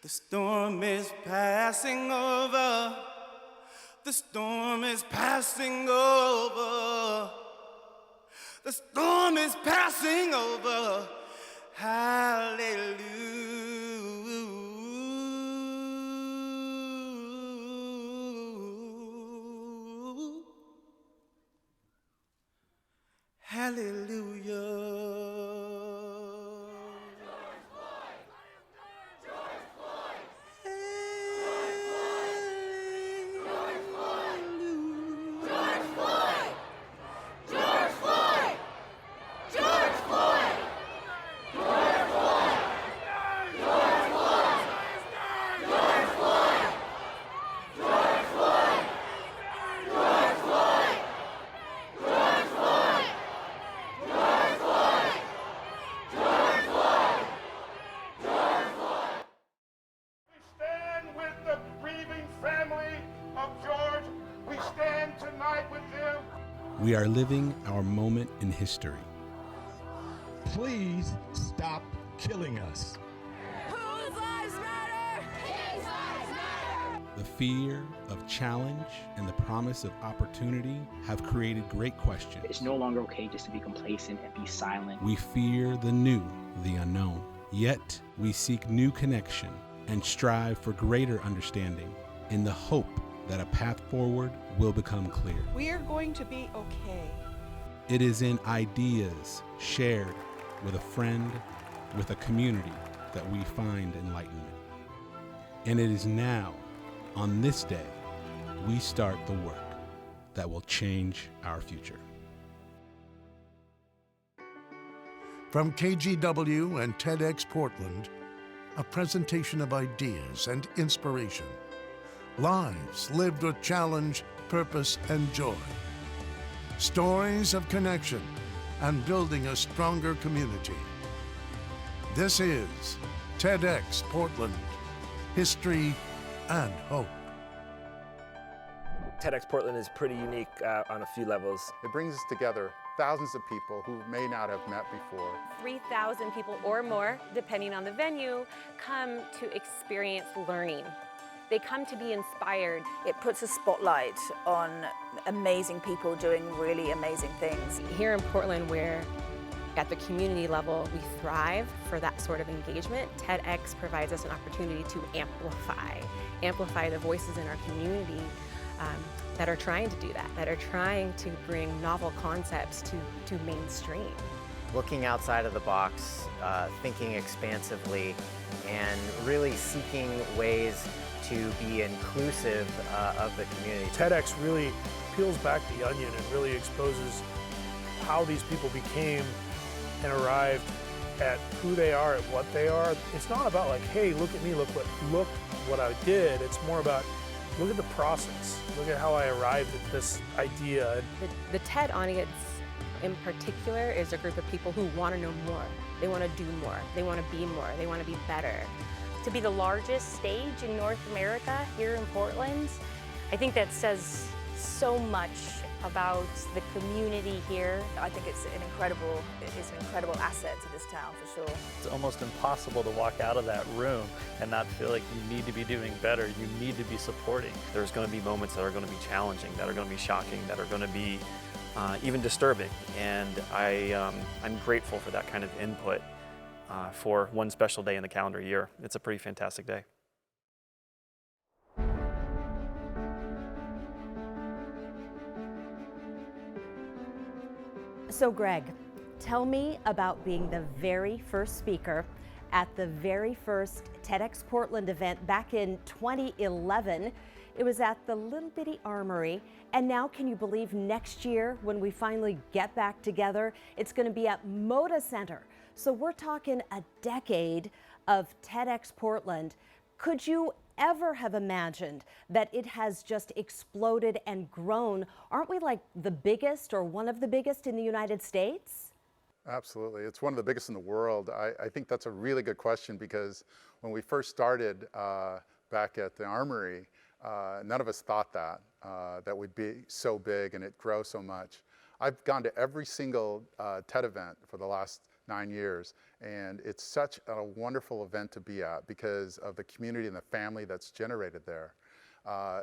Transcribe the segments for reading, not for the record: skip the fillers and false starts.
The storm is passing over. The storm is passing over. The storm is passing over. Hallelujah. Hallelujah. We are living our moment in history. Please stop killing us. Whose lives matter? His lives matter. The fear of challenge and the promise of opportunity have created great questions. It's no longer okay just to be complacent and be silent. We fear the new, the unknown. Yet we seek new connection and strive for greater understanding in the hope that a path forward will become clear. We are going to be okay. It is in ideas shared with a friend, with a community, that we find enlightenment. And it is now, on this day, we start the work that will change our future. From KGW and TEDx Portland, a presentation of ideas and inspiration. Lives lived with challenge, purpose, and joy. Stories of connection and building a stronger community. This is TEDx Portland, history and hope. TEDx Portland is pretty unique on a few levels. It brings us together thousands of people who may not have met before. 3,000 people or more, depending on the venue, come to experience learning. They come to be inspired. It puts a spotlight on amazing people doing really amazing things. Here in Portland, where at the community level we thrive for that sort of engagement, TEDx provides us an opportunity to amplify the voices in our community that are trying to do that are trying to bring novel concepts to mainstream. Looking outside of the box, thinking expansively, and really seeking ways to be inclusive of the community. TEDx really peels back the onion and really exposes how these people became and arrived at who they are, at what they are. It's not about like, hey, look at me, look what I did. It's more about, look at the process. Look at how I arrived at this idea. The TED audience in particular is a group of people who want to know more. They want to do more. They want to be more. They want to be better. To be the largest stage in North America here in Portland, I think that says so much about the community here. I think it's an incredible asset to this town for sure. It's almost impossible to walk out of that room and not feel like you need to be doing better, you need to be supporting. There's going to be moments that are going to be challenging, that are going to be shocking, that are going to be even disturbing, and I'm grateful for that kind of input for one special day in the calendar year. It's a pretty fantastic day. So Greg, tell me about being the very first speaker at the very first TEDx Portland event back in 2011. It was at the little bitty Armory, and now can you believe next year when we finally get back together, it's going to be at Moda Center. So we're talking a decade of TEDx Portland. Could you ever have imagined that it has just exploded and grown? Aren't we like the biggest or one of the biggest in the United States? Absolutely. It's one of the biggest in the world. I think that's a really good question, because when we first started back at the Armory, none of us thought that we'd be so big and it'd grow so much. I've gone to every single TED event for the last 9 years. And it's such a wonderful event to be at because of the community and the family that's generated there.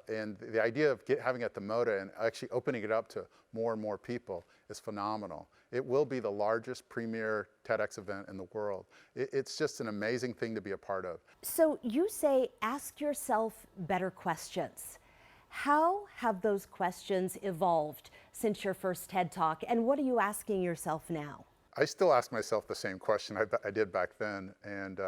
And the idea of having it at the MOTA and actually opening it up to more and more people is phenomenal. It will be the largest premier TEDx event in the world. It's just an amazing thing to be a part of. So you say ask yourself better questions. How have those questions evolved since your first TED Talk, and what are you asking yourself now? I still ask myself the same question I did back then, and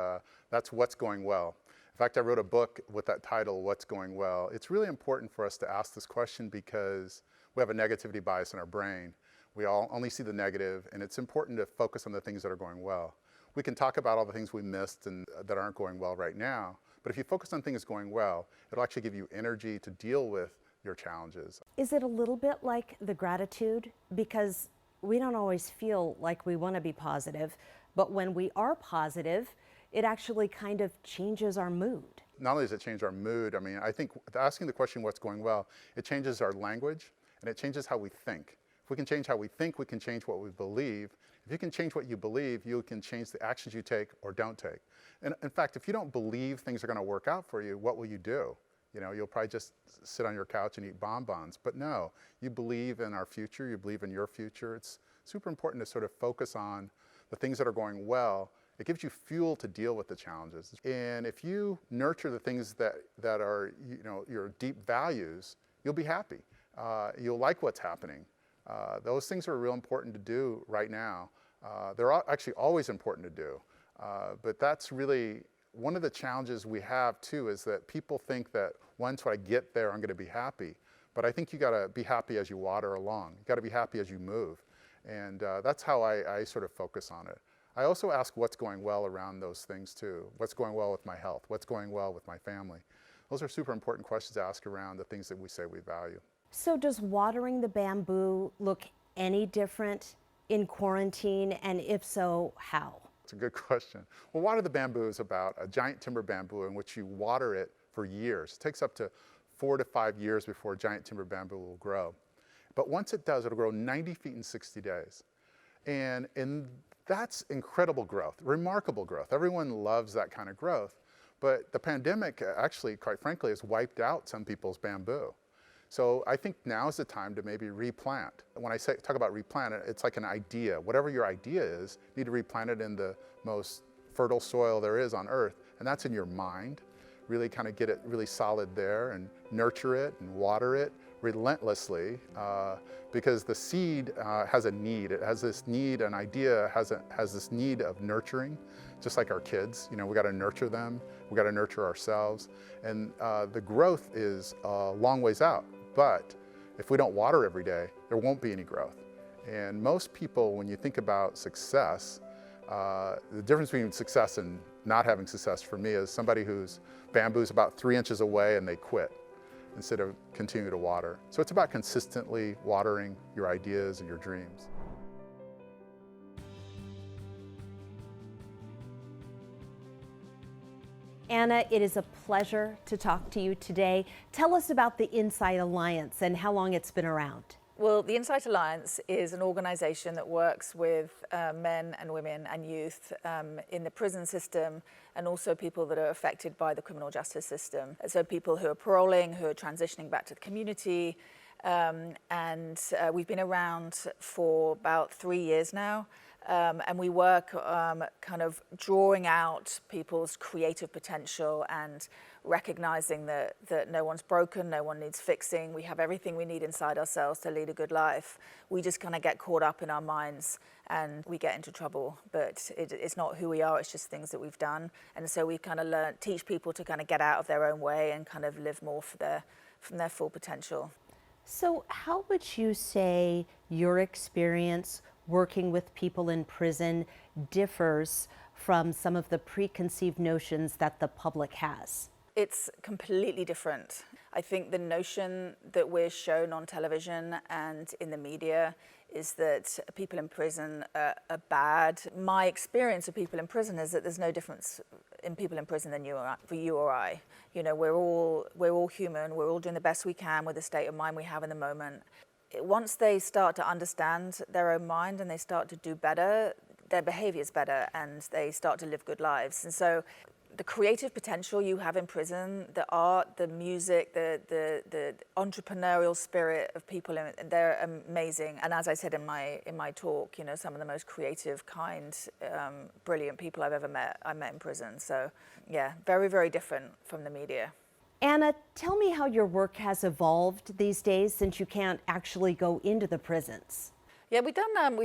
that's what's going well. In fact, I wrote a book with that title, What's Going Well. It's really important for us to ask this question because we have a negativity bias in our brain. We all only see the negative, and it's important to focus on the things that are going well. We can talk about all the things we missed and that aren't going well right now, but if you focus on things going well, it'll actually give you energy to deal with your challenges. Is it a little bit like the gratitude? Because we don't always feel like we want to be positive, but when we are positive, it actually kind of changes our mood. Not only does it change our mood, I mean, I think asking the question, what's going well, it changes our language and it changes how we think. If we can change how we think, we can change what we believe. If you can change what you believe, you can change the actions you take or don't take. And in fact, if you don't believe things are going to work out for you, what will you do? You know, you'll probably just sit on your couch and eat bonbons. But no, you believe in our future, you believe in your future. It's super important to sort of focus on the things that are going well. It gives you fuel to deal with the challenges. And if you nurture the things that are, you know, your deep values, you'll be happy. You'll like what's happening. Those things are real important to do right now. They're actually always important to do. But that's really one of the challenges we have too, is that people think that once I get there, I'm going to be happy. But I think you got to be happy as you water along. You got to be happy as you move. And that's how I sort of focus on it. I also ask what's going well around those things too. What's going well with my health? What's going well with my family? Those are super important questions to ask around the things that we say we value. So does watering the bamboo look any different in quarantine, and if so, how? It's a good question. Well, Water the Bamboo is about a giant timber bamboo in which you water it for years. It takes up to 4 to 5 years before a giant timber bamboo will grow. But once it does, it'll grow 90 feet in 60 days. And that's incredible growth, remarkable growth. Everyone loves that kind of growth. But the pandemic actually, quite frankly, has wiped out some people's bamboo. So I think now is the time to maybe replant. When I talk about replant, it's like an idea. Whatever your idea is, you need to replant it in the most fertile soil there is on earth, and that's in your mind. Really kind of get it really solid there and nurture it and water it relentlessly, because the seed has a need. It has this need, an idea has this need of nurturing, just like our kids. You know, we got to nurture them, we got to nurture ourselves, and the growth is a long ways out. But if we don't water every day, there won't be any growth. And most people, when you think about success, the difference between success and not having success for me is somebody whose bamboo's about 3 inches away and they quit instead of continue to water. So it's about consistently watering your ideas and your dreams. Anna, it is a pleasure to talk to you today. Tell us about the Insight Alliance and how long it's been around. Well, the Insight Alliance is an organization that works with men and women and youth in the prison system, and also people that are affected by the criminal justice system. So people who are paroling, who are transitioning back to the community. And we've been around for about 3 years now. And we work kind of drawing out people's creative potential and recognizing that no one's broken, no one needs fixing. We have everything we need inside ourselves to lead a good life. We just kind of get caught up in our minds and we get into trouble. But it's not who we are, it's just things that we've done. And so we kind of teach people to kind of get out of their own way and kind of live more from their full potential. So how would you say your experience working with people in prison differs from some of the preconceived notions that the public has? It's completely different. I think the notion that we're shown on television and in the media is that people in prison are bad. My experience of people in prison is that there's no difference in people in prison than for you or I. You know, we're all human. We're all doing the best we can with the state of mind we have in the moment. Once they start to understand their own mind and they start to do better, their behavior is better and they start to live good lives. And so the creative potential you have in prison, the art, the music, the entrepreneurial spirit of people, they're amazing. And as I said in my talk, you know, some of the most creative, kind, brilliant people I've ever met, I met in prison. So yeah, very, very different from the media. Anna, tell me how your work has evolved these days since you can't actually go into the prisons. Yeah, we've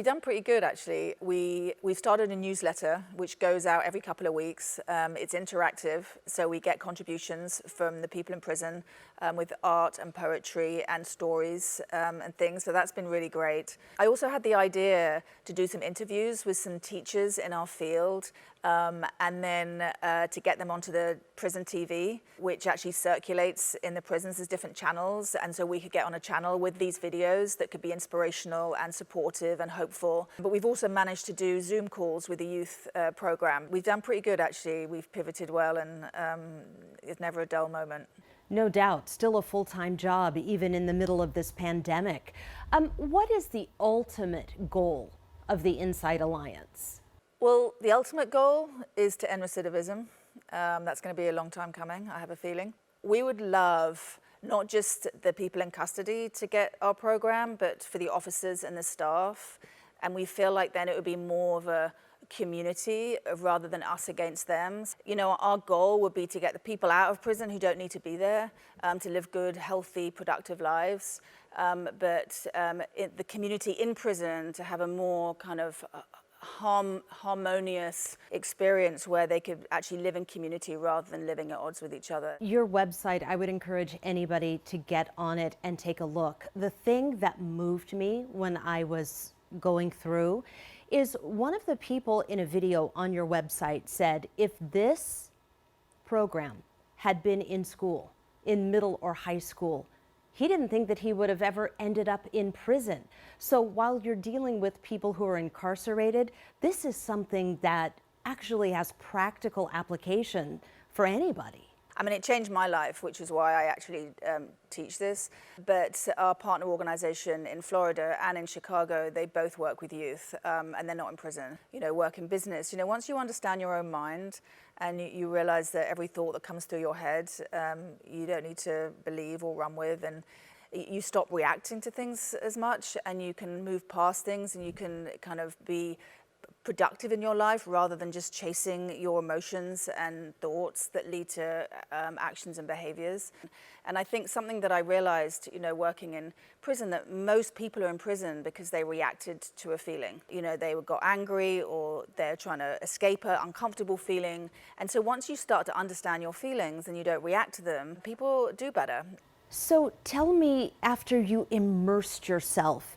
done pretty good actually. We've started a newsletter which goes out every couple of weeks. It's interactive, so we get contributions from the people in prison with art and poetry and stories and things. So that's been really great. I also had the idea to do some interviews with some teachers in our field, and then to get them onto the prison TV, which actually circulates in the prisons as different channels. And so we could get on a channel with these videos that could be inspirational and supportive and hopeful. But we've also managed to do Zoom calls with the youth program. We've done pretty good, actually. We've pivoted well, and it's never a dull moment. No doubt, still a full-time job, even in the middle of this pandemic. What is the ultimate goal of the Insight Alliance? Well, the ultimate goal is to end recidivism. That's going to be a long time coming, I have a feeling. We would love not just the people in custody to get our program, but for the officers and the staff. And we feel like then it would be more of a community rather than us against them. You know, our goal would be to get the people out of prison who don't need to be there, to live good, healthy, productive lives. But the community in prison to have a more kind of harmonious experience where they could actually live in community rather than living at odds with each other. Your website, I would encourage anybody to get on it and take a look. The thing that moved me when I was going through is one of the people in a video on your website said, if this program had been in school, in middle or high school, he didn't think that he would have ever ended up in prison. So while you're dealing with people who are incarcerated, this is something that actually has practical application for anybody. I mean, it changed my life, which is why I actually teach this. But our partner organization in Florida and in Chicago, they both work with youth, and they're not in prison. You know, work in business. You know, once you understand your own mind and you realize that every thought that comes through your head, you don't need to believe or run with, and you stop reacting to things as much, and you can move past things, and you can kind of be productive in your life rather than just chasing your emotions and thoughts that lead to actions and behaviors. And I think something that I realized, you know, working in prison, that most people are in prison because they reacted to a feeling. You know, they got angry or they're trying to escape an uncomfortable feeling. And so once you start to understand your feelings and you don't react to them, people do better. So tell me, after you immersed yourself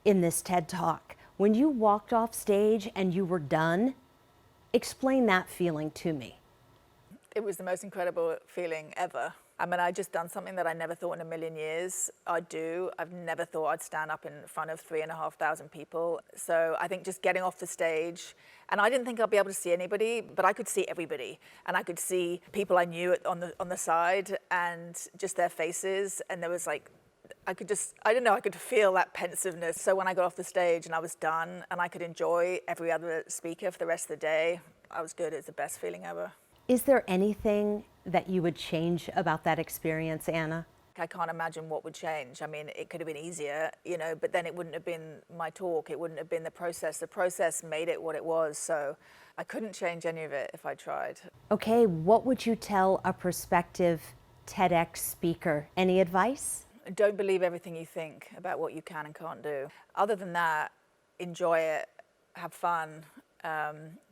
in this TED Talk, when you walked off stage and you were done, explain that feeling to me. It was the most incredible feeling ever. I mean, I'd just done something that I never thought in a million years I'd do. I've never thought I'd stand up in front of 3,500 people. So I think just getting off the stage, and I didn't think I'd be able to see anybody, but I could see everybody. And I could see people I knew on the side and just their faces. And there was like, I could feel that pensiveness. So when I got off the stage and I was done and I could enjoy every other speaker for the rest of the day, I was good. It's the best feeling ever. Is there anything that you would change about that experience, Anna? I can't imagine what would change. I mean, it could have been easier, you know, but then it wouldn't have been my talk. It wouldn't have been the process. The process made it what it was. So I couldn't change any of it if I tried. Okay, what would you tell a prospective TEDx speaker? Any advice? Don't believe everything you think about what you can and can't do. Other than that, enjoy it, have fun,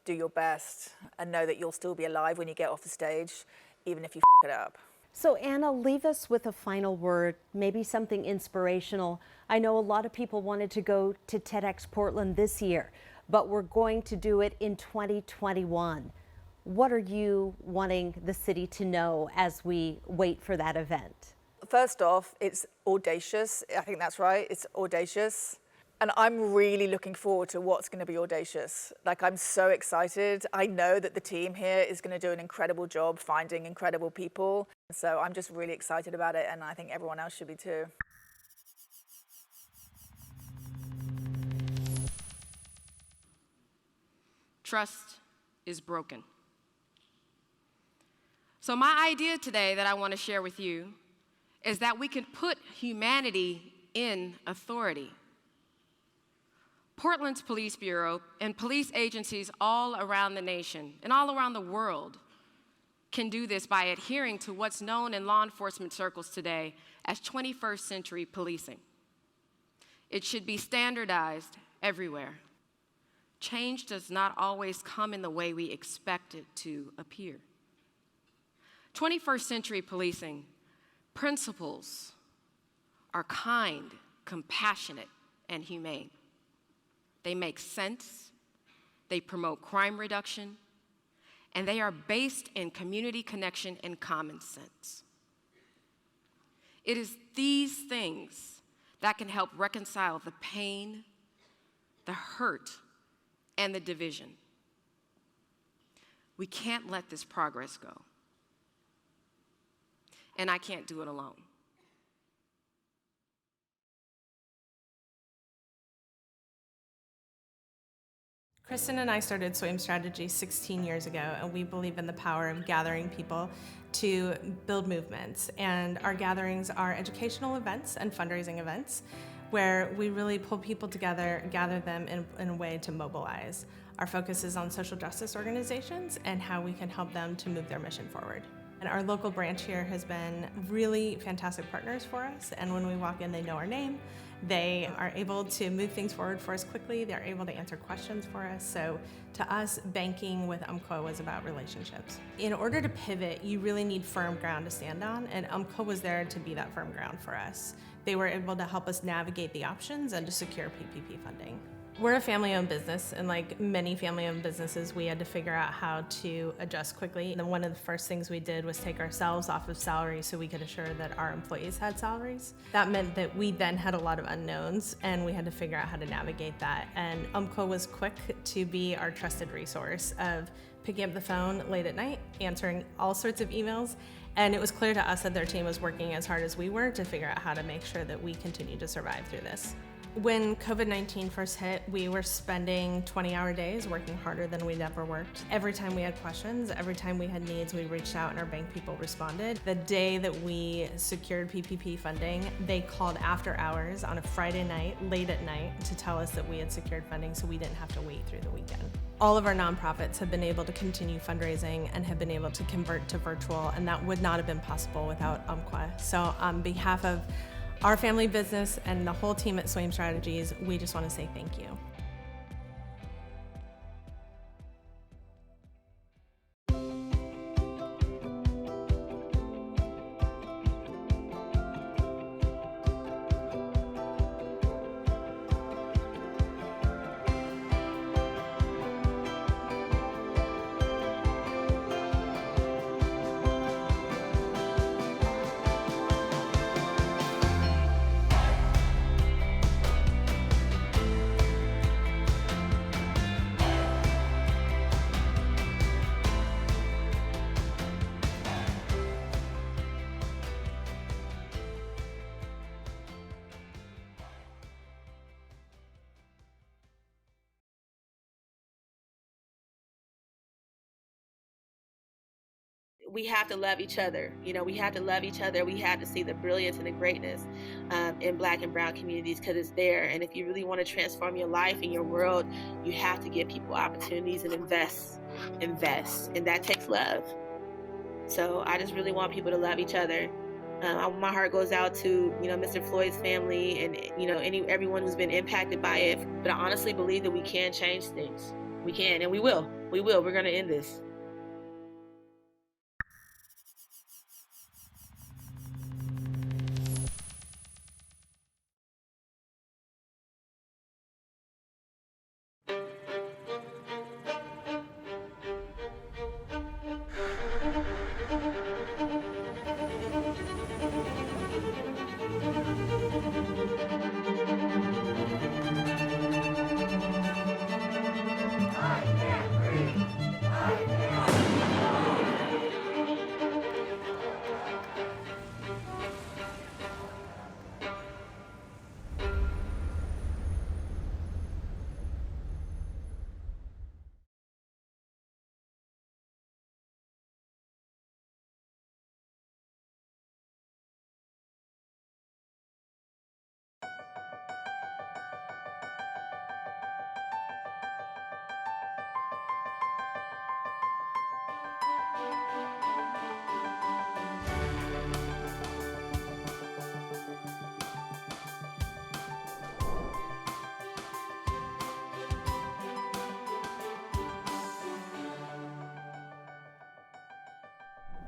do your best, and know that you'll still be alive when you get off the stage, even if you f it up. So Anna, leave us with a final word, maybe something inspirational. I know a lot of people wanted to go to TEDx Portland this year, but we're going to do it in 2021. What are you wanting the city to know as we wait for that event? First off, it's audacious. I think that's right. It's audacious. And I'm really looking forward to what's going to be audacious. Like, I'm so excited. I know that the team here is going to do an incredible job finding incredible people. So I'm just really excited about it, and I think everyone else should be too. Trust is broken. So my idea today that I want to share with you is that we can put humanity in authority. Portland's Police Bureau and police agencies all around the nation and all around the world can do this by adhering to what's known in law enforcement circles today as 21st century policing. It should be standardized everywhere. Change does not always come in the way we expect it to appear. 21st century policing principles are kind, compassionate, and humane. They make sense, they promote crime reduction, and they are based in community connection and common sense. It is these things that can help reconcile the pain, the hurt, and the division. We can't let this progress go. And I can't do it alone. Kristen and I started Swim Strategy 16 years ago, and we believe in the power of gathering people to build movements. And our gatherings are educational events and fundraising events where we really pull people together, gather them in a way to mobilize. Our focus is on social justice organizations and how we can help them to move their mission forward. And our local branch here has been really fantastic partners for us, and when we walk in, they know our name. They are able to move things forward for us quickly. They're able to answer questions for us. So to us, banking with UMCWA was about relationships. In order to pivot, you really need firm ground to stand on, and UMCWA was there to be that firm ground for us. They were able to help us navigate the options and to secure PPP funding. We're a family-owned business, and like many family-owned businesses, we had to figure out how to adjust quickly. And one of the first things we did was take ourselves off of salary so we could assure that our employees had salaries. That meant that we then had a lot of unknowns, and we had to figure out how to navigate that. And UMCWA was quick to be our trusted resource of picking up the phone late at night, answering all sorts of emails, and it was clear to us that their team was working as hard as we were to figure out how to make sure that we continue to survive through this. When COVID-19 first hit, we were spending 20-hour days working harder than we'd ever worked. Every time we had questions, every time we had needs, we reached out and our bank people responded. The day that we secured PPP funding, they called after hours on a Friday night, late at night, to tell us that we had secured funding so we didn't have to wait through the weekend. All of our nonprofits have been able to continue fundraising and have been able to convert to virtual, and that would not have been possible without UMCWA. So on behalf of our family business and the whole team at Swim Strategies, we just want to say thank you. We have to love each other. You know, we have to love each other. We have to see the brilliance and the greatness in Black and brown communities, because it's there. And if you really want to transform your life and your world, you have to give people opportunities and invest. And that takes love. So I just really want people to love each other. My heart goes out to, Mr. Floyd's family and, everyone who's been impacted by it. But I honestly believe that we can change things. We can, and we will. We will. We're going to end this. I can't breathe. I can't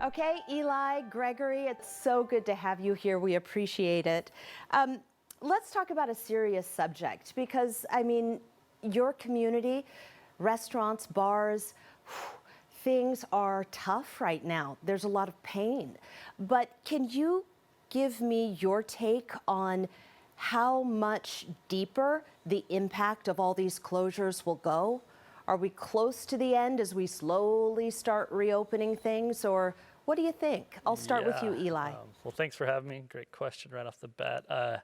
Okay, Eli, Gregory, it's so good to have you here. We appreciate it. Let's talk about a serious subject because, I mean, your community, restaurants, bars, things are tough right now. There's a lot of pain. But can you give me your take on how much deeper the impact of all these closures will go? Are we close to the end as we slowly start reopening things, or what do you think? I'll start with you, Eli. Well, thanks for having me. Great question right off the bat.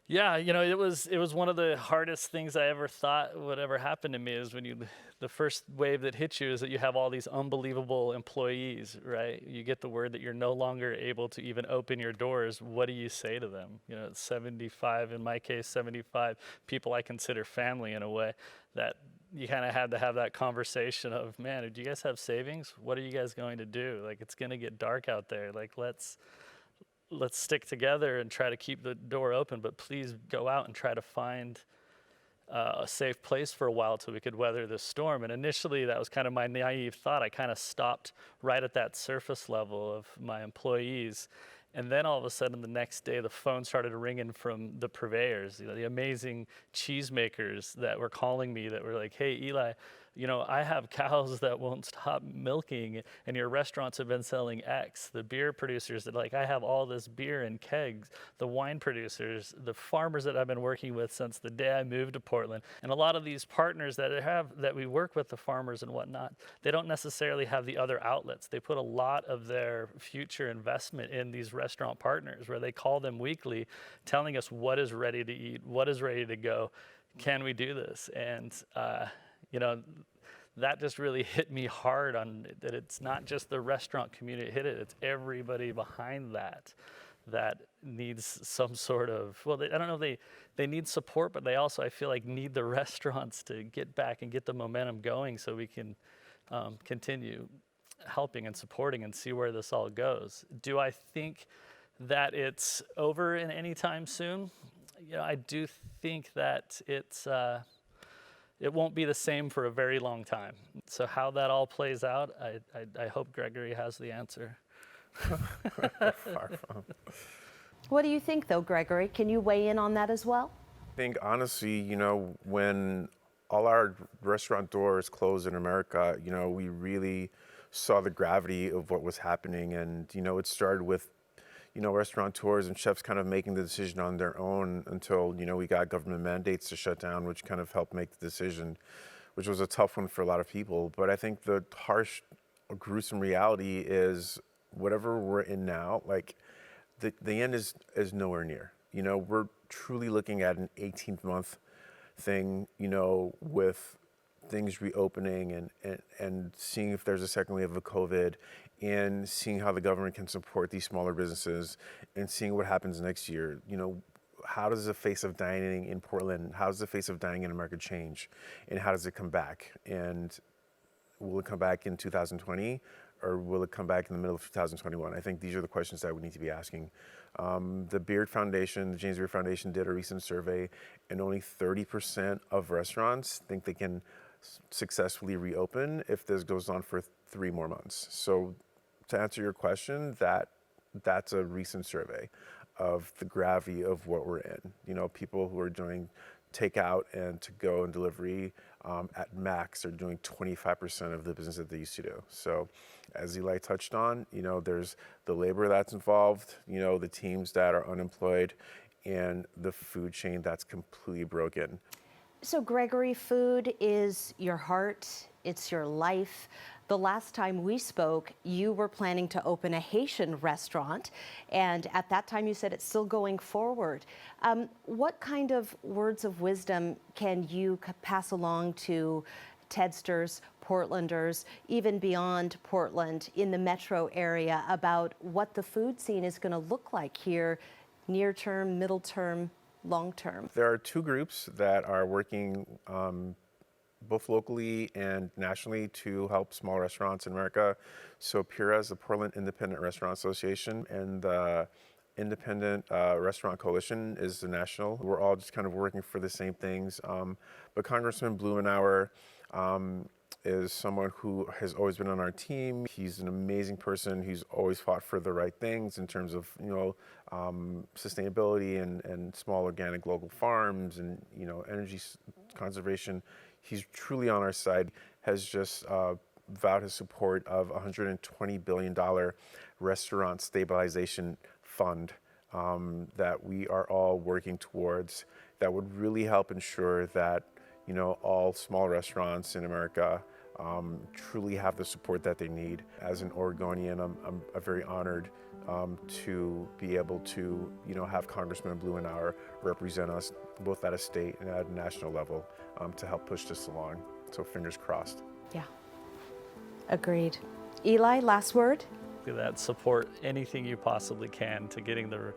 Yeah, you know, it was one of the hardest things I ever thought would ever happen to me is when the first wave that hits you is that you have all these unbelievable employees, right? You get the word that you're no longer able to even open your doors. What do you say to them? You know, 75, in my case, 75 people I consider family in a way, that you kind of had to have that conversation of, man, do you guys have savings? What are you guys going to do? Like, it's going to get dark out there. Like, let's stick together and try to keep the door open, but please go out and try to find a safe place for a while till we could weather this storm. And initially, that was kind of my naive thought. I kind of stopped right at that surface level of my employees. And then all of a sudden, the next day, the phone started ringing from the purveyors, you know, the amazing cheesemakers that were calling me that were like, hey, Eli, you know, I have cows that won't stop milking, and your restaurants have been selling X. The beer producers that like, I have all this beer in kegs. The wine producers, the farmers that I've been working with since the day I moved to Portland. And a lot of these partners that we work with, the farmers and whatnot, they don't necessarily have the other outlets. They put a lot of their future investment in these restaurant partners where they call them weekly, telling us what is ready to eat, what is ready to go. Can we do this? And, you know, that just really hit me hard on that. It's not just the restaurant community hit it, it's everybody behind that needs some sort of, well, I don't know if they need support, but they also, I feel like, need the restaurants to get back and get the momentum going so we can continue helping and supporting and see where this all goes. Do I think that it's over in any time soon? You know, I do think that it won't be the same for a very long time. So how that all plays out, I hope Gregory has the answer. Far from. What do you think, though, Gregory? Can you weigh in on that as well? I think, honestly, you know, when all our restaurant doors closed in America, you know, we really saw the gravity of what was happening. And, you know, it started with, you know, restaurateurs and chefs kind of making the decision on their own until, you know, we got government mandates to shut down, which kind of helped make the decision, which was a tough one for a lot of people. But I think the harsh, gruesome reality is whatever we're in now, like the end is nowhere near. You know, we're truly looking at an 18-month thing, you know, with things reopening and seeing if there's a second wave of COVID and seeing how the government can support these smaller businesses and seeing what happens next year. You know, how does the face of dining in Portland, how does the face of dining in America change? And how does it come back? And will it come back in 2020 or will it come back in the middle of 2021? I think these are the questions that we need to be asking. The Beard Foundation, the James Beard Foundation did a recent survey and only 30% of restaurants think they can successfully reopen if this goes on for 3 more months. So to answer your question, that's a recent survey of the gravity of what we're in. You know, people who are doing takeout and to-go and delivery at max are doing 25% of the business that they used to do. So as Eli touched on, you know, there's the labor that's involved, you know, the teams that are unemployed, and the food chain that's completely broken. So Gregory, food is your heart, it's your life. The last time we spoke, you were planning to open a Haitian restaurant, and at that time you said it's still going forward. What kind of words of wisdom can you pass along to TEDsters, Portlanders, even beyond Portland in the metro area about what the food scene is going to look like here near term, middle term, long term? There are 2 groups that are working both locally and nationally to help small restaurants in America. So PIRA is the Portland Independent Restaurant Association, and the Independent Restaurant Coalition is the national. We're all just kind of working for the same things. But Congressman Blumenauer is someone who has always been on our team. He's an amazing person. He's always fought for the right things in terms of, sustainability and small organic local farms and, energy conservation. He's truly on our side, has just vowed his support of a $120 billion restaurant stabilization fund that we are all working towards, that would really help ensure that all small restaurants in America truly have the support that they need. As an Oregonian, I'm very honored to be able to have Congressman Blumenauer represent us both at a state and at a national level to help push this along. So fingers crossed. Yeah, agreed. Eli, last word? That support anything you possibly can to getting the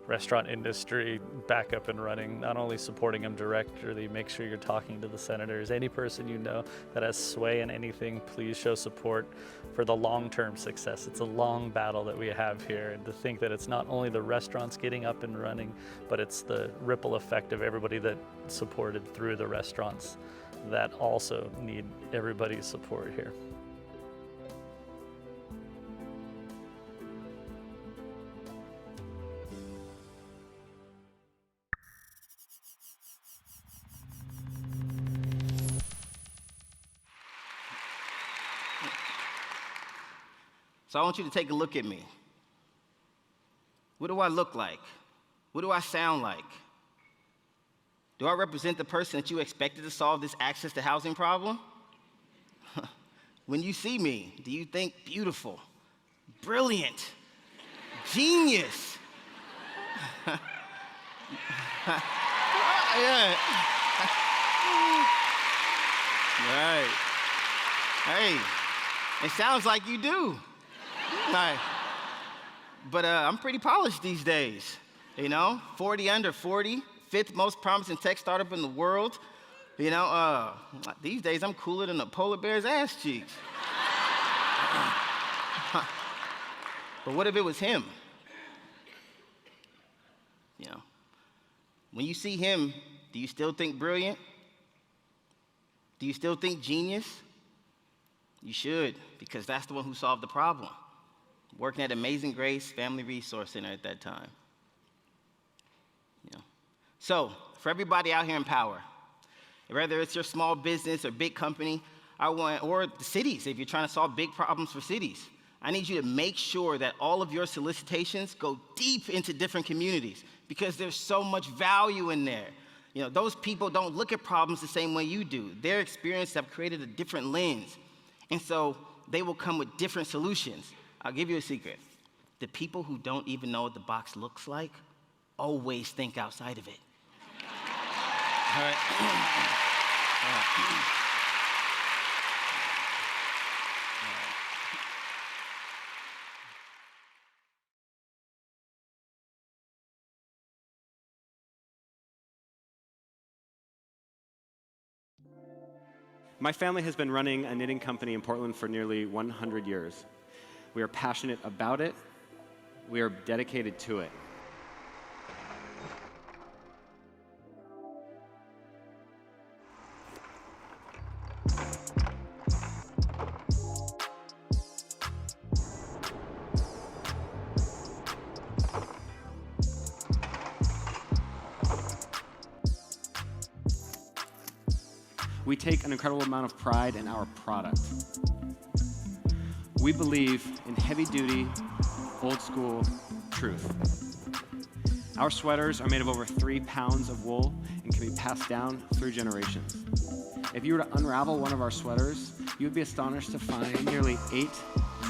restaurant industry back up and running, not only supporting them directly, make sure you're talking to the senators, any person you know that has sway in anything, please show support for the long-term success. It's a long battle that we have here, and to think that it's not only the restaurants getting up and running, but it's the ripple effect of everybody that supported through the restaurants that also need everybody's support here. So I want you to take a look at me. What do I look like? What do I sound like? Do I represent the person that you expected to solve this access to housing problem? When you see me, do you think beautiful, brilliant, genius? Yeah. Right. Hey, it sounds like you do. Right. But I'm pretty polished these days, 40 under 40, 5th most promising tech startup in the world. These days I'm cooler than a polar bear's ass cheeks. But what if it was him? When you see him, do you still think brilliant? Do you still think genius? You should, because that's the one who solved the problem. Working at Amazing Grace Family Resource Center at that time. So, for everybody out here in power, whether it's your small business or big company, or the cities, if you're trying to solve big problems for cities, I need you to make sure that all of your solicitations go deep into different communities, because there's so much value in there. Those people don't look at problems the same way you do. Their experiences have created a different lens, and so they will come with different solutions. I'll give you a secret. The people who don't even know what the box looks like always think outside of it. All right. My family has been running a knitting company in Portland for nearly 100 years. We are passionate about it. We are dedicated to it. We take an incredible amount of pride in our product. We believe in heavy-duty, old-school truth. Our sweaters are made of over 3 pounds of wool and can be passed down through generations. If you were to unravel one of our sweaters, you would be astonished to find nearly 8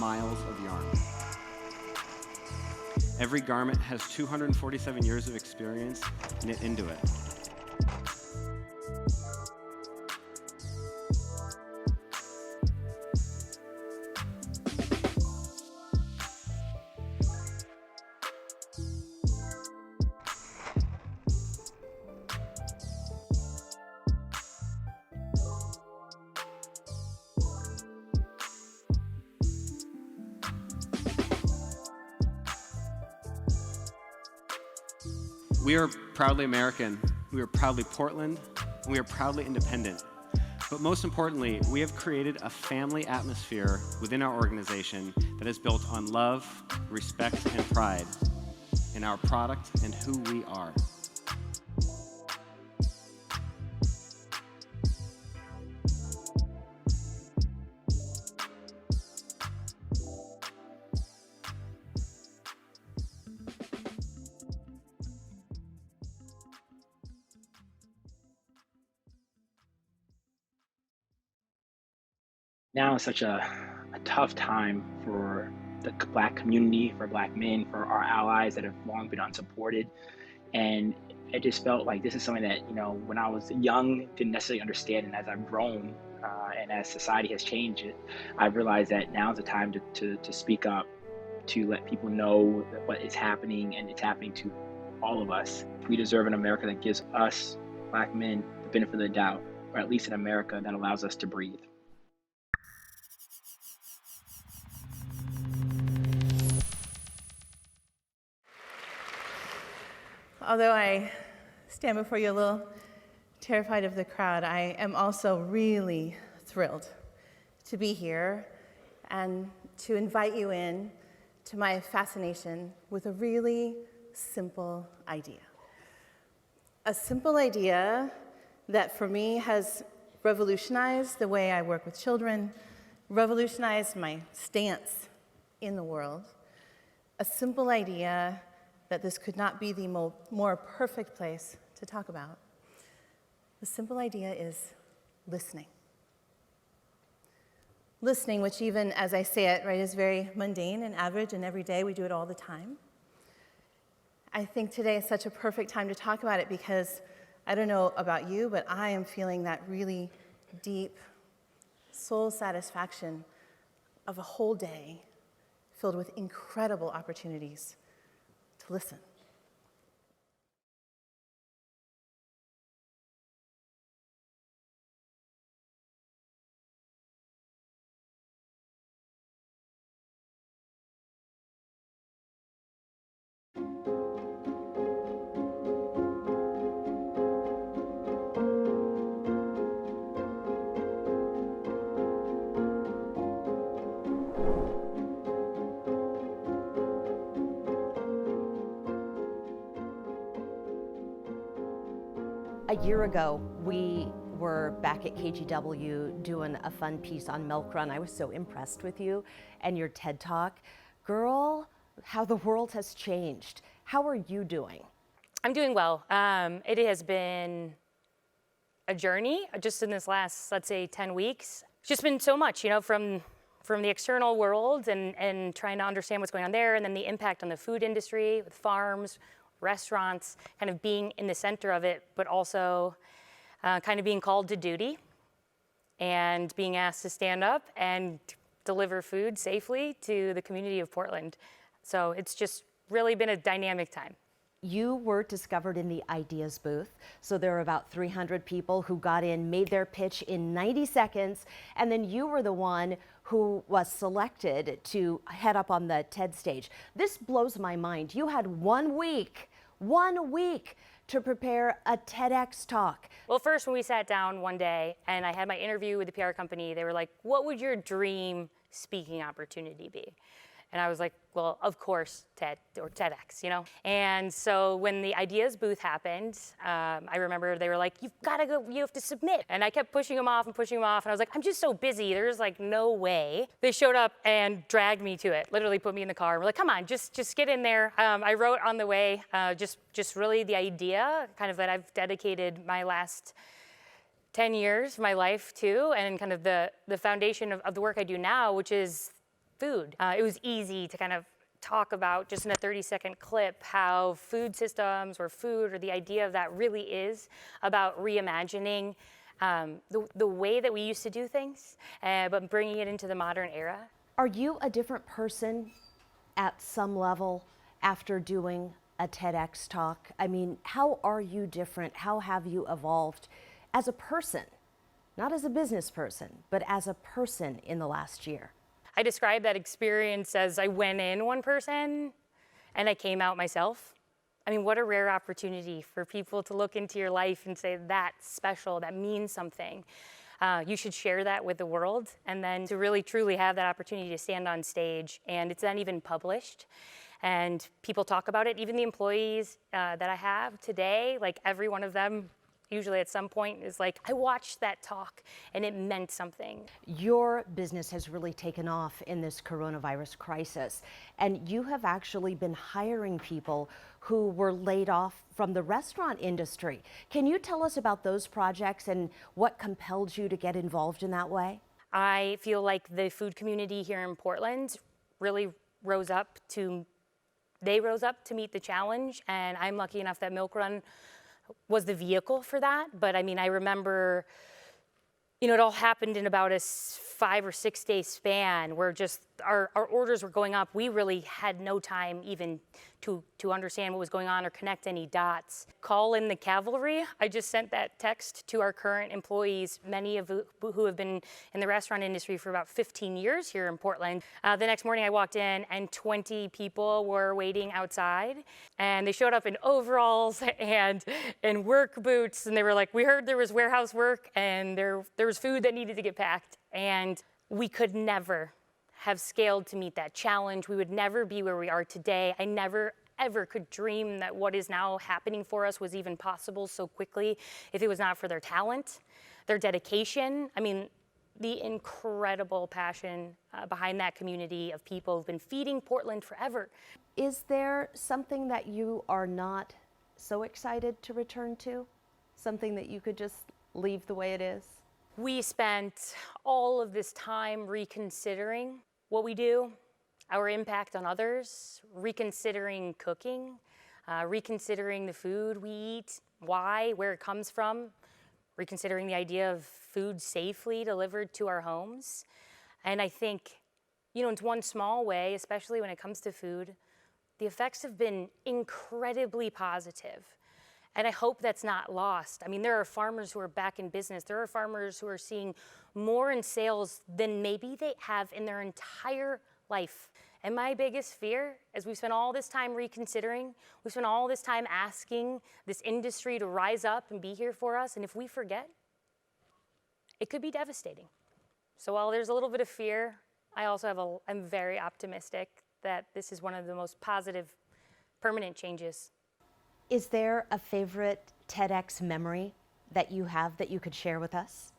miles of yarn. Every garment has 247 years of experience knit into it. We are proudly American, we are proudly Portland, and we are proudly independent. But most importantly, we have created a family atmosphere within our organization that is built on love, respect, and pride in our product and who we are. Now is such a tough time for the Black community, for Black men, for our allies that have long been unsupported. And it just felt like this is something that, when I was young, didn't necessarily understand. And as I've grown and as society has changed, I've realized that now is the time to speak up, to let people know that what is happening, and it's happening to all of us. We deserve an America that gives us, Black men, the benefit of the doubt, or at least an America that allows us to breathe. Although I stand before you a little terrified of the crowd, I am also really thrilled to be here and to invite you in to my fascination with a really simple idea. A simple idea that for me has revolutionized the way I work with children, revolutionized my stance in the world. A simple idea that this could not be the more perfect place to talk about. The simple idea is listening. Listening, which even as I say it, right, is very mundane and average and every day, we do it all the time. I think today is such a perfect time to talk about it because I don't know about you, but I am feeling that really deep soul satisfaction of a whole day filled with incredible opportunities to listen. A year ago, we were back at KGW doing a fun piece on Milk Run. I was so impressed with you and your TED Talk. Girl, how the world has changed. How are you doing? I'm doing well. It has been a journey just in this last, let's say, 10 weeks. It's just been so much, from the external world and trying to understand what's going on there, and then the impact on the food industry with farms, restaurants, kind of being in the center of it, but also kind of being called to duty and being asked to stand up and deliver food safely to the community of Portland. So it's just really been a dynamic time. You were discovered in the Ideas booth. So there were about 300 people who got in, made their pitch in 90 seconds, and then you were the one who was selected to head up on the TED stage. This blows my mind. You had 1 week to prepare a TEDx talk. Well, first when we sat down one day and I had my interview with the PR company, they were like, what would your dream speaking opportunity be? And I was like, well, of course, TED or TEDx, And so when the Ideas booth happened, I remember they were like, you've got to go, you have to submit. And I kept pushing them off. And I was like, I'm just so busy. There's like no way. They showed up and dragged me to it, literally put me in the car. We're like, come on, just get in there. I wrote on the way, just really the idea kind of that I've dedicated my last 10 years of my life to, and kind of the foundation of the work I do now, which is food. It was easy to kind of talk about just in a 30-second clip how food systems or food or the idea of that really is about reimagining the way that we used to do things, but bringing it into the modern era. Are you a different person at some level after doing a TEDx talk? I mean, how are you different? How have you evolved as a person? Not as a business person, but as a person in the last year. I describe that experience as I went in one person and I came out myself. I mean, what a rare opportunity for people to look into your life and say, that's special, that means something. You should share that with the world, and then to really truly have that opportunity to stand on stage, and it's then even published, and people talk about it. Even the employees that I have today, like every one of them, usually at some point is like, I watched that talk and it meant something. Your business has really taken off in this coronavirus crisis, and you have actually been hiring people who were laid off from the restaurant industry. Can you tell us about those projects and what compelled you to get involved in that way? I feel like the food community here in Portland really rose up to meet the challenge, and I'm lucky enough that Milk Run was the vehicle for that. But I mean, I remember, you know, it all happened in about a 5 or 6 day span where just our orders were going up. We really had no time even to understand what was going on or connect any dots. Call in the cavalry. I just sent that text to our current employees, many of who have been in the restaurant industry for about 15 years here in Portland. The next morning I walked in and 20 people were waiting outside, and they showed up in overalls and in work boots, and they were like, we heard there was warehouse work and there was food that needed to get packed, and we could never have scaled to meet that challenge. We would never be where we are today. I never ever could dream that what is now happening for us was even possible so quickly if it was not for their talent, their dedication. I mean, the incredible passion behind that community of people who've been feeding Portland forever. Is there something that you are not so excited to return to? Something that you could just leave the way it is? We spent all of this time reconsidering what we do, our impact on others, reconsidering cooking, reconsidering the food we eat, why, where it comes from, reconsidering the idea of food safely delivered to our homes. And I think, you know, in one small way, especially when it comes to food, the effects have been incredibly positive. And I hope that's not lost. I mean, there are farmers who are back in business. There are farmers who are seeing more in sales than maybe they have in their entire life. And my biggest fear, as we spent all this time reconsidering, we spent all this time asking this industry to rise up and be here for us, and if we forget, it could be devastating. So while there's a little bit of fear, I also I'm very optimistic that this is one of the most positive, permanent changes. Is there a favorite TEDx memory that you have that you could share with us?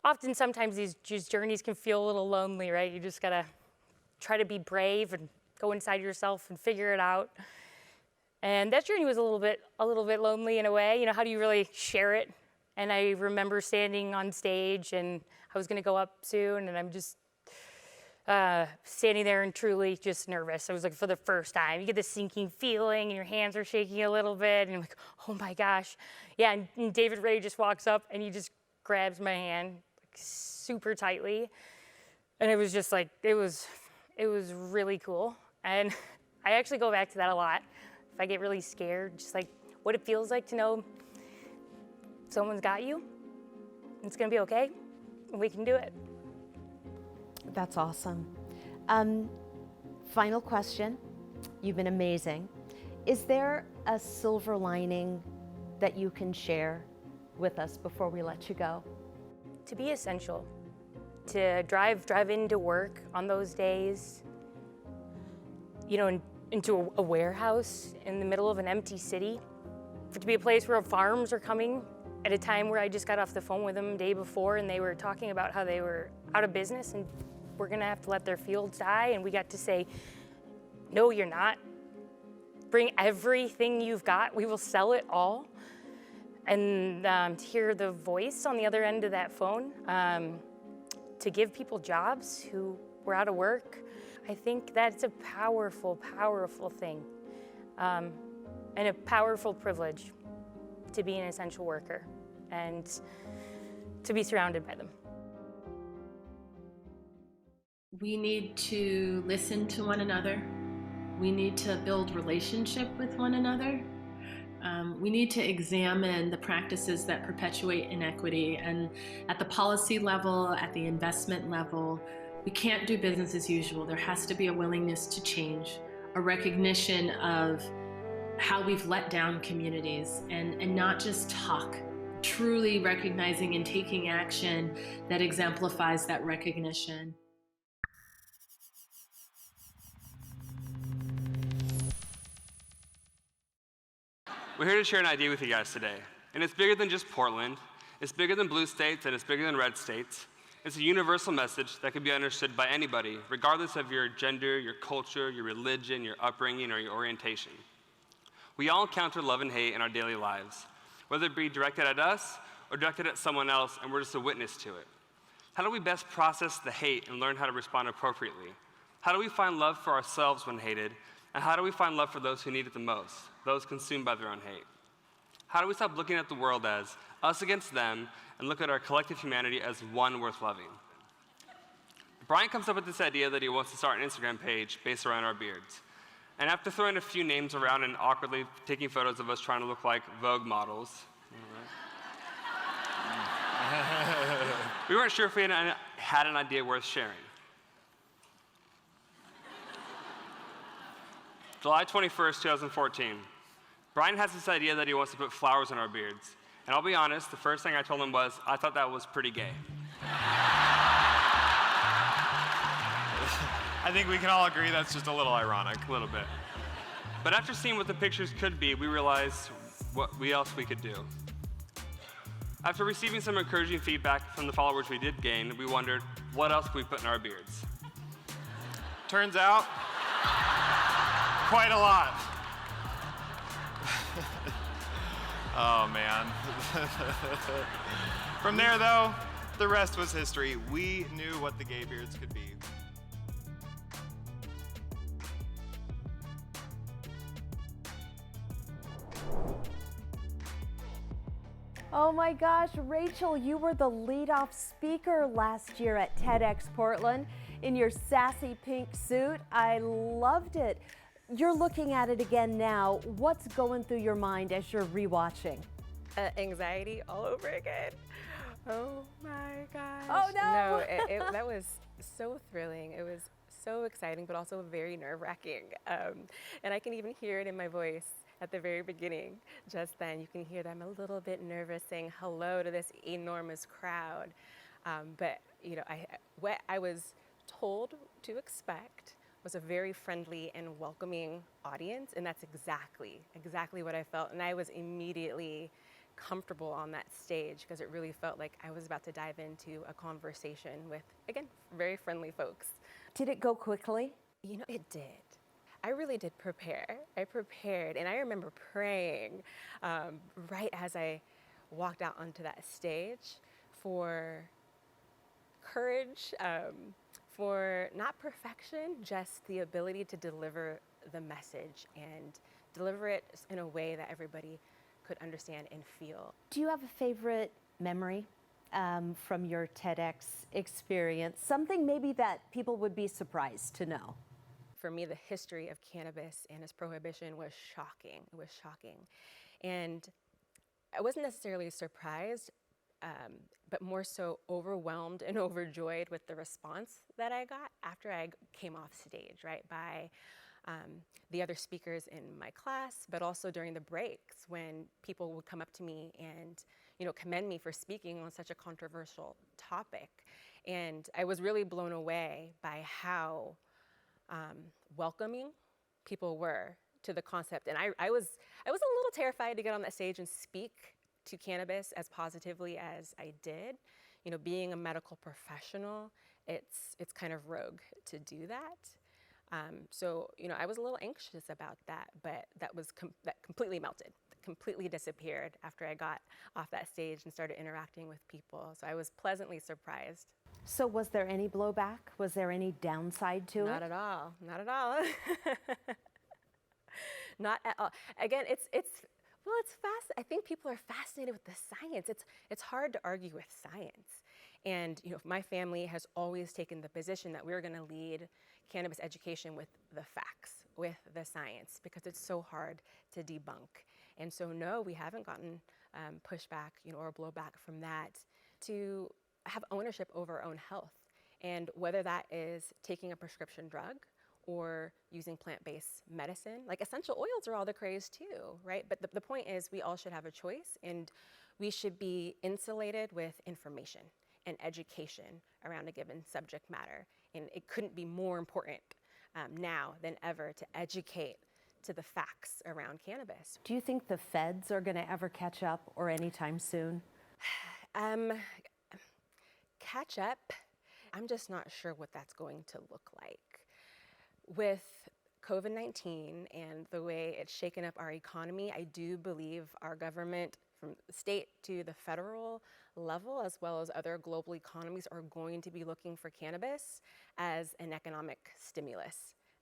Often, sometimes these journeys can feel a little lonely, right? You just gotta try to be brave and go inside yourself and figure it out. And that journey was a little bit lonely in a way. You know, how do you really share it? And I remember standing on stage, and I was gonna go up soon, and I'm just standing there and truly just nervous. I was like, for the first time, you get this sinking feeling and your hands are shaking a little bit, and you're like, oh my gosh. Yeah, and David Ray just walks up and he just grabs my hand like, super tightly. And it was just like, it was really cool. And I actually go back to that a lot. If I get really scared, just like what it feels like to know someone's got you, it's gonna be okay, and we can do it. That's awesome. Final question. You've been amazing. Is there a silver lining that you can share with us before we let you go? To be essential, to drive into work on those days, you know, into a warehouse in the middle of an empty city, for it to be a place where farms are coming at a time where I just got off the phone with them the day before, and they were talking about how they were out of business and we're gonna have to let their fields die, and we got to say, no, you're not. Bring everything you've got, we will sell it all. And to hear the voice on the other end of that phone, to give people jobs who were out of work, I think that's a powerful, powerful thing, and a powerful privilege to be an essential worker and to be surrounded by them. We need to listen to one another. We need to build relationship with one another. We need to examine the practices that perpetuate inequity, and at the policy level, at the investment level, we can't do business as usual. There has to be a willingness to change, a recognition of how we've let down communities, and not just talk, truly recognizing and taking action that exemplifies that recognition. We're here to share an idea with you guys today, and it's bigger than just Portland. It's bigger than blue states, and it's bigger than red states. It's a universal message that can be understood by anybody, regardless of your gender, your culture, your religion, your upbringing, or your orientation. We all encounter love and hate in our daily lives, whether it be directed at us or directed at someone else, and we're just a witness to it. How do we best process the hate and learn how to respond appropriately? How do we find love for ourselves when hated? And how do we find love for those who need it the most, those consumed by their own hate? How do we stop looking at the world as us against them and look at our collective humanity as one worth loving? Brian comes up with this idea that he wants to start an Instagram page based around our beards. And after throwing a few names around and awkwardly taking photos of us trying to look like Vogue models, we weren't sure if we had an idea worth sharing. July 21st, 2014. Brian has this idea that he wants to put flowers in our beards. And I'll be honest, the first thing I told him was, I thought that was pretty gay. I think we can all agree that's just a little ironic. A little bit. But after seeing what the pictures could be, we realized what else we could do. After receiving some encouraging feedback from the followers we did gain, we wondered, what else could we put in our beards? Turns out, quite a lot. Oh, man. From there, though, the rest was history. We knew what the gay beards could be. Oh my gosh, Rachel, you were the lead-off speaker last year at TEDx Portland in your sassy pink suit. I loved it. You're looking at it again now. What's going through your mind as you're rewatching? Anxiety all over again. Oh my gosh. Oh no! No, that was so thrilling. It was so exciting, but also very nerve-wracking. And I can even hear it in my voice at the very beginning. Just then, you can hear that I'm a little bit nervous saying hello to this enormous crowd. But you know, what I was told to expect was a very friendly and welcoming audience, and that's exactly what I felt. And I was immediately comfortable on that stage because it really felt like I was about to dive into a conversation with, again, very friendly folks. Did it go quickly? You know, it did. I really did prepare. I prepared, and I remember praying right as I walked out onto that stage for courage, for not perfection, just the ability to deliver the message and deliver it in a way that everybody could understand and feel. Do you have a favorite memory from your TEDx experience? Something maybe that people would be surprised to know. For me, the history of cannabis and its prohibition was shocking. It was shocking. And I wasn't necessarily surprised, but more so overwhelmed and overjoyed with the response that I got after I came off stage, right, by the other speakers in my class, but also during the breaks when people would come up to me and, you know, commend me for speaking on such a controversial topic. And I was really blown away by how welcoming people were to the concept. And I was a little terrified to get on that stage and speak to cannabis as positively as I did. You know, being a medical professional, it's kind of rogue to do that. So, you know, I was a little anxious about that, but that completely melted, completely disappeared after I got off that stage and started interacting with people. So I was pleasantly surprised. So was there any blowback? Was there any downside to it? Not at all. Not at all. Not at all. Again, it's fast. I think people are fascinated with the science. It's hard to argue with science. And you know, my family has always taken the position that we're going to lead cannabis education with the facts, with the science, because it's so hard to debunk. And so, no, we haven't gotten pushback, you know, or blowback from that. To have ownership over our own health, and whether that is taking a prescription drug or using plant-based medicine, like essential oils are all the craze too, right? But the point is we all should have a choice, and we should be insulated with information and education around a given subject matter. And it couldn't be more important now than ever to educate to the facts around cannabis. Do you think the feds are going to ever catch up or anytime soon? Catch up, I'm just not sure what that's going to look like. With COVID-19 and the way it's shaken up our economy, I do believe our government, from the state to the federal level, as well as other global economies, are going to be looking for cannabis as an economic stimulus.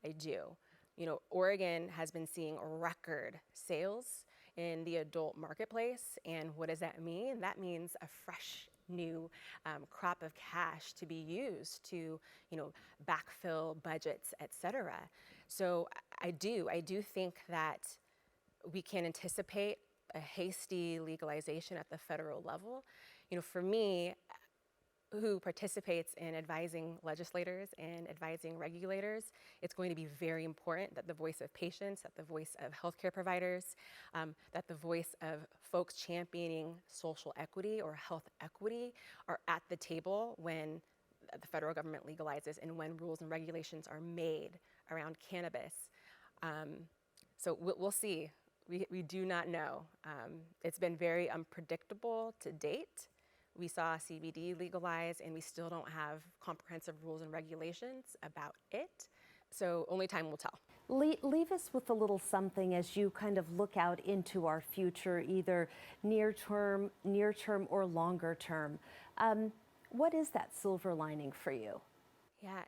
I do. You know, Oregon has been seeing record sales in the adult marketplace, and what does that mean? That means a fresh new crop of cash to be used to, backfill budgets, et cetera. So I do think that we can anticipate a hasty legalization at the federal level. For me, who participates in advising legislators and advising regulators, it's going to be very important that the voice of patients, that the voice of healthcare providers, that the voice of folks championing social equity or health equity are at the table when the federal government legalizes and when rules and regulations are made around cannabis. So we'll see. We do not know. It's been very unpredictable to date. We saw CBD legalize, and we still don't have comprehensive rules and regulations about it. So only time will tell. Leave us with a little something as you kind of look out into our future, either near term or longer term. What is that silver lining for you? Yeah,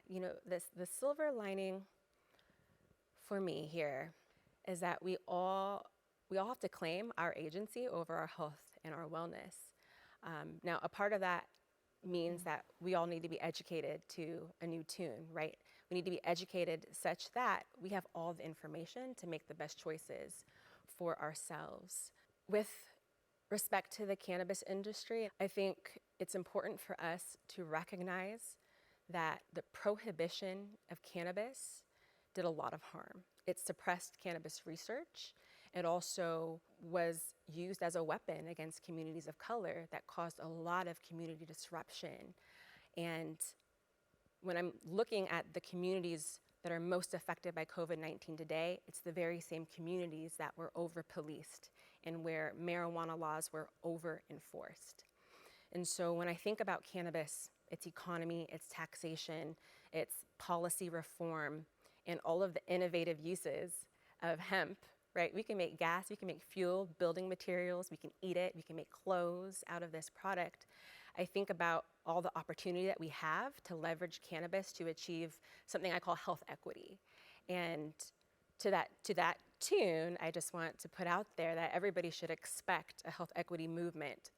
the silver lining for me here is that we all have to claim our agency over our health and our wellness. Now, a part of that means that we all need to be educated to a new tune, right? We need to be educated such that we have all the information to make the best choices for ourselves. With respect to the cannabis industry, I think it's important for us to recognize that the prohibition of cannabis did a lot of harm. It suppressed cannabis research. It also was used as a weapon against communities of color that caused a lot of community disruption. And when I'm looking at the communities that are most affected by COVID-19 today, it's the very same communities that were over-policed and where marijuana laws were over-enforced. And so when I think about cannabis, its economy, its taxation, its policy reform, and all of the innovative uses of hemp, right? We can make gas, we can make fuel, building materials, we can eat it, we can make clothes out of this product. I think about all the opportunity that we have to leverage cannabis to achieve something I call health equity. And to that tune, I just want to put out there that everybody should expect a health equity movement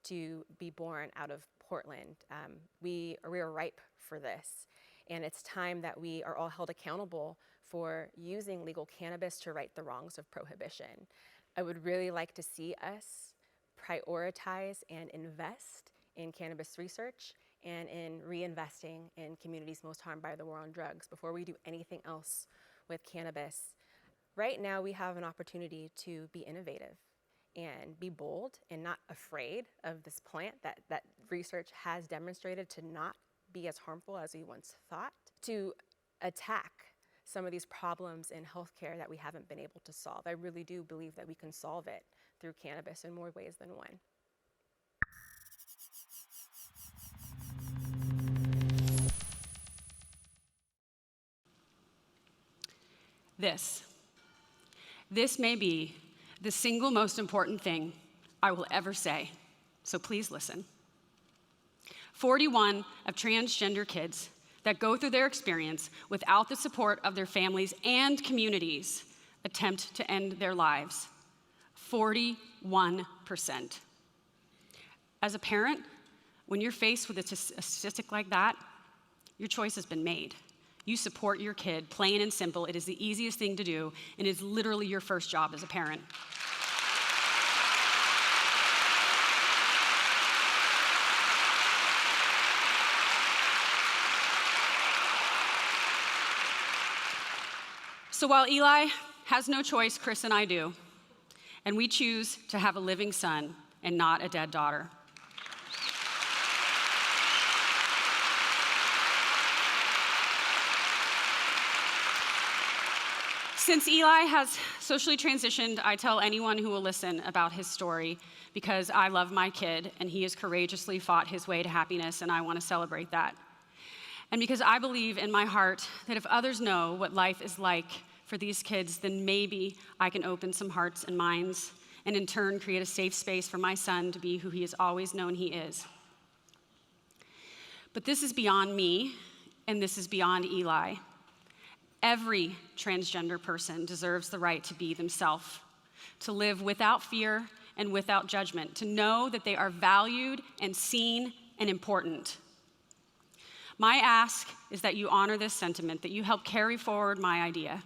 to be born out of Portland. We are ripe for this. And it's time that we are all held accountable for using legal cannabis to right the wrongs of prohibition. I would really like to see us prioritize and invest in cannabis research and in reinvesting in communities most harmed by the war on drugs before we do anything else with cannabis. Right now, we have an opportunity to be innovative and be bold and not afraid of this plant that research has demonstrated to not be as harmful as we once thought, to attack some of these problems in healthcare that we haven't been able to solve. I really do believe that we can solve it through cannabis in more ways than one. This may be the single most important thing I will ever say, so please listen. 41 of transgender kids that go through their experience without the support of their families and communities attempt to end their lives. 41%. As a parent, when you're faced with a statistic like that, your choice has been made. You support your kid, plain and simple. It is the easiest thing to do, and it's literally your first job as a parent. So while Eli has no choice, Chris and I do, and we choose to have a living son and not a dead daughter. Since Eli has socially transitioned, I tell anyone who will listen about his story because I love my kid and he has courageously fought his way to happiness, and I want to celebrate that. And because I believe in my heart that if others know what life is like for these kids, then maybe I can open some hearts and minds and in turn create a safe space for my son to be who he has always known he is. But this is beyond me, and this is beyond Eli. Every transgender person deserves the right to be themselves, to live without fear and without judgment, to know that they are valued and seen and important. My ask is that you honor this sentiment, that you help carry forward my idea.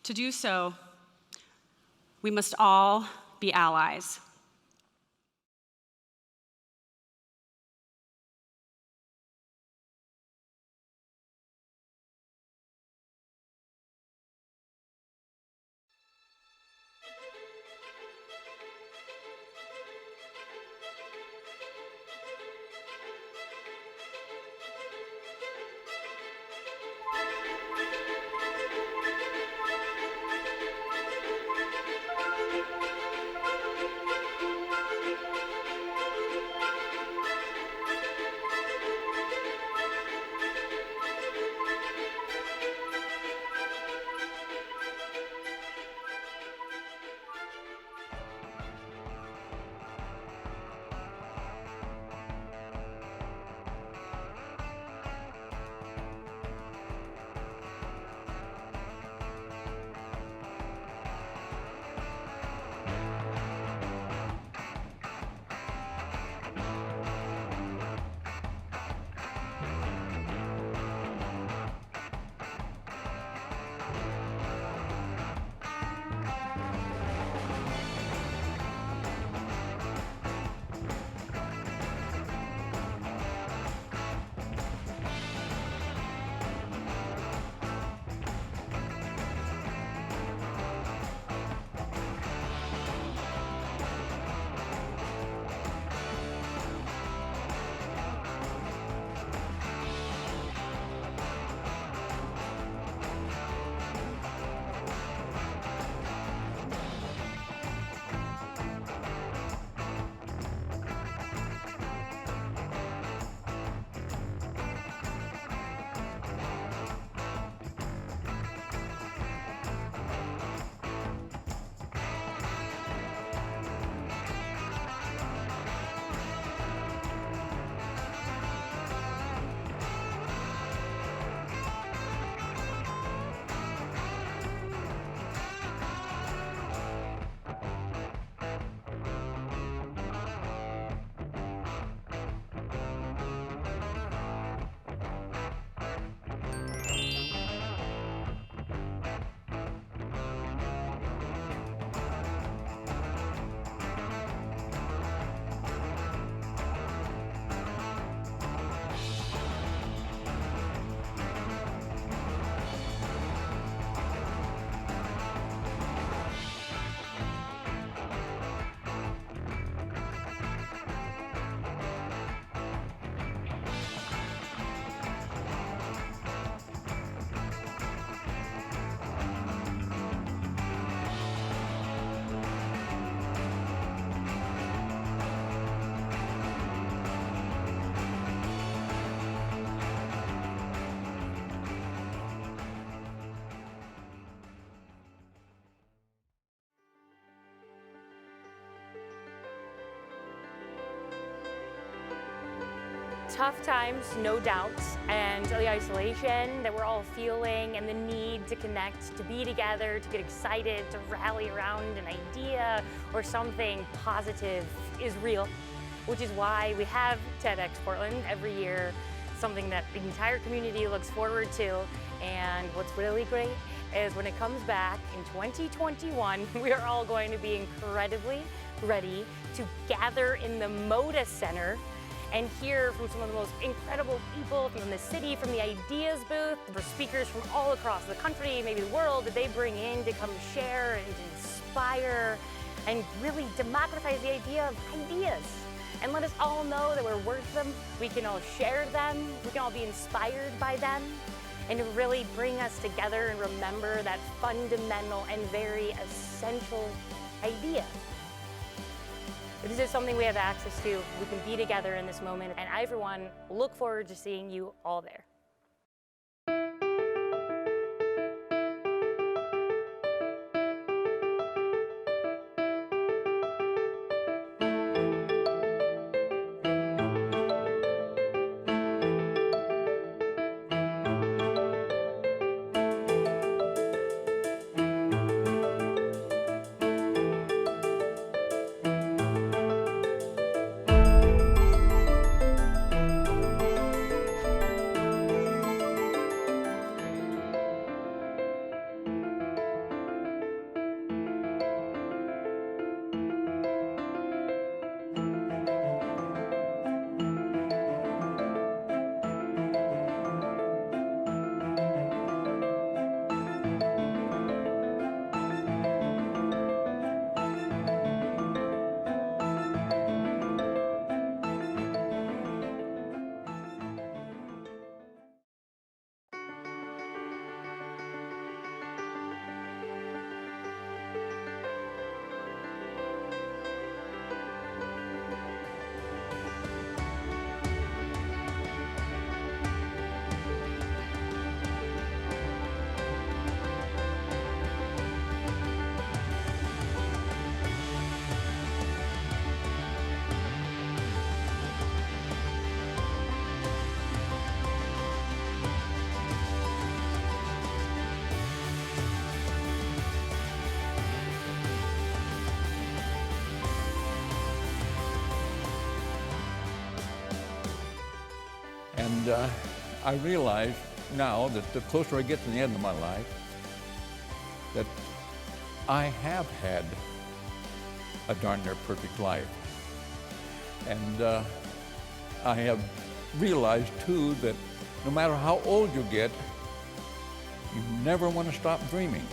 To do so, we must all be allies. Tough times, no doubt, and the isolation that we're all feeling and the need to connect, to be together, to get excited, to rally around an idea or something positive is real, which is why we have TEDx Portland every year, something that the entire community looks forward to. And what's really great is when it comes back in 2021, we are all going to be incredibly ready to gather in the Moda Center and hear from some of the most incredible people from the city, from the ideas booth, for speakers from all across the country, maybe the world, that they bring in to come share and inspire and really democratize the idea of ideas. And let us all know that we're worth them, we can all share them, we can all be inspired by them, and to really bring us together and remember that fundamental and very essential idea. This is something we have access to. We can be together in this moment, and I, for one, look forward to seeing you all there. And I realize now that the closer I get to the end of my life, that I have had a darn near perfect life. And I have realized too that no matter how old you get, you never want to stop dreaming.